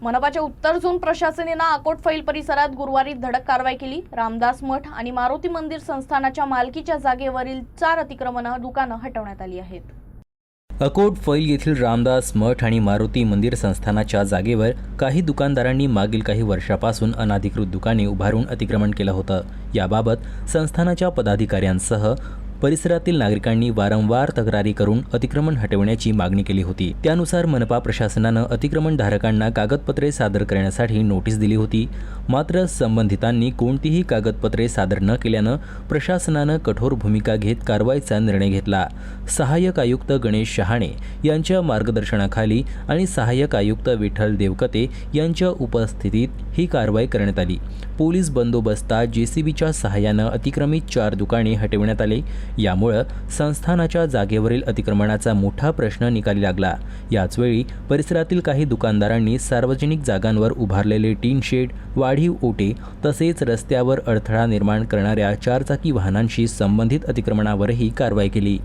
मनपाच्या उत्तर झोन प्रशासनाने अकोट फैल परिसरात गुरुवारी धडक कारवाई केली। रामदास मठ आणि मारुती मंदिर संस्थानाच्या मालकीच्या जागेवरील 4 अतिक्रमण दुकानं हटवण्यात आली आहेत। अकोट फैल येथील रामदास मठ आणि मारुती मंदिर संस्थानाच्या जागेवर काही दुकानदारांनी मागील काही वर्षापासून अनधिकृत दुकाने उभारून अतिक्रमण केलं होतं। याबाबत संस्थानाच्या पदाधिकाऱ्यांसह परिसरातील नागरिकांनी वारंवार तक्रारी करून अतिक्रमण हटवण्याची मागणी केली होती। त्यानुसार मनपा प्रशासनानं अतिक्रमणधारकांना कागदपत्रे सादर करण्यासाठी नोटीस दिली होती। मात्र संबंधितांनी कोणतीही कागदपत्रे सादर न केल्यानं प्रशासनानं कठोर भूमिका घेत कारवाईचा निर्णय घेतला। सहाय्यक आयुक्त गणेश शहाणे यांच्या मार्गदर्शनाखाली आणि सहाय्यक आयुक्त विठ्ठल देवकते यांच्या उपस्थितीत ही कारवाई करण्यात आली। पोलीस बंदोबस्तात जेसीबीच्या सहाय्यानं अतिक्रमित 4 दुकाने हटवण्यात आले। यामुळे संस्थानाच्या जागेवरील अतिक्रमणाचा मोठा प्रश्न निकाली लागला। याचवेळी परिसरातील काही दुकानदारांनी सार्वजनिक जागांवर उभारलेले टीन शेड, वाढीव ओटे तसेच रस्त्यावर अडथळा निर्माण करणाऱ्या 4 चाकी वाहनांशी संबंधित अतिक्रमणावरही कारवाई केली।